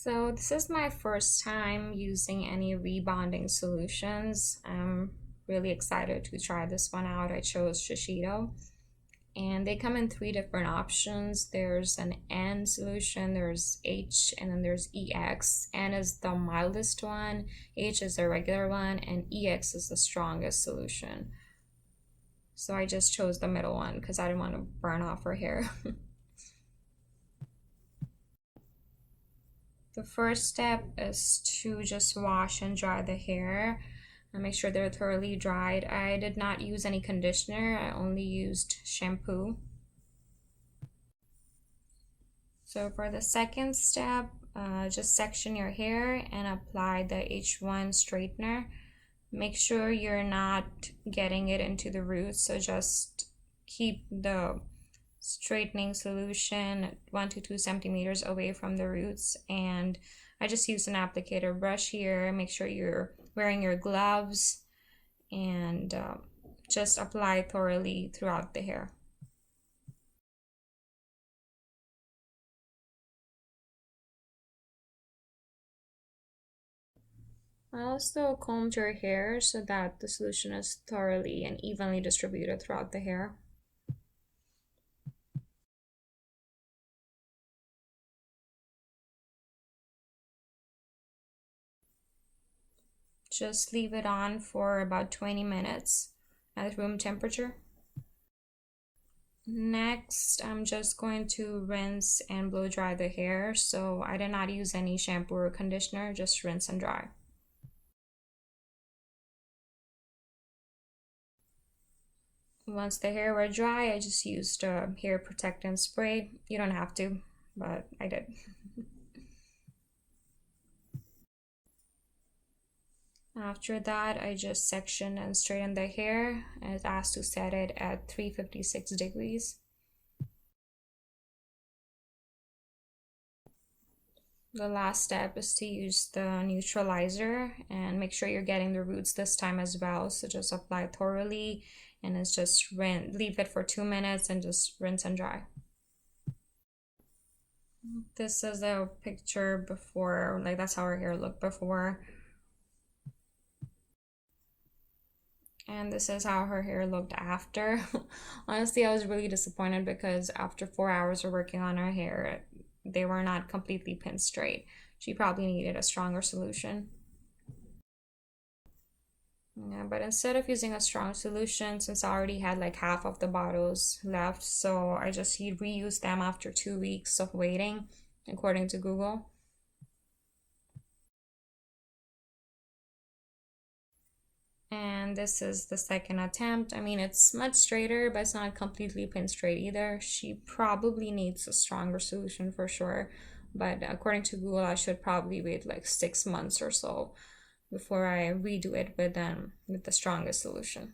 So this is my first time using any rebonding solutions. I'm really excited to try this one out. I chose Shiseido and they come in three different options. There's an N solution, there's H, and then there's EX. N is the mildest one, H is the regular one, and EX is the strongest solution. So I just chose the middle one because I didn't want to burn off her hair. The first step is to just wash and dry the hair and make sure they're thoroughly dried. I did not use any conditioner, I only used shampoo. So for the second step, just section your hair and apply the H1 straightener. Make sure you're not getting it into the roots, so just keep the straightening solution 1 to 2 centimeters away from the roots. And I just used an applicator brush here. Make sure you're wearing your gloves and just apply thoroughly throughout the hair. I also combed your hair so that the solution is thoroughly and evenly distributed throughout the hair. Just leave it on for about 20 minutes at room temperature. Next, I'm just going to rinse and blow dry the hair. So I did not use any shampoo or conditioner, just rinse and dry. Once the hair were dry, I just used a hair protectant spray. You don't have to, but I did. After that, I just section and straighten the hair as asked to set it at 356 degrees. The last step is to use the neutralizer and make sure you're getting the roots this time as well. So just apply thoroughly and it's just leave it for 2 minutes and just rinse and dry. This is a picture before, like that's how her hair looked before. And this is how her hair looked after. Honestly, I was really disappointed because after 4 hours of working on her hair, they were not completely pin straight. She probably needed a stronger solution. Yeah, but instead of using a strong solution, since I already had like half of the bottles left, so I just reused them after 2 weeks of waiting, according to Google. And this is the second attempt. I mean, it's much straighter, but it's not completely pin straight either. She probably needs a stronger solution for sure. But according to Google, I should probably wait like 6 months or so before I redo it with the strongest solution.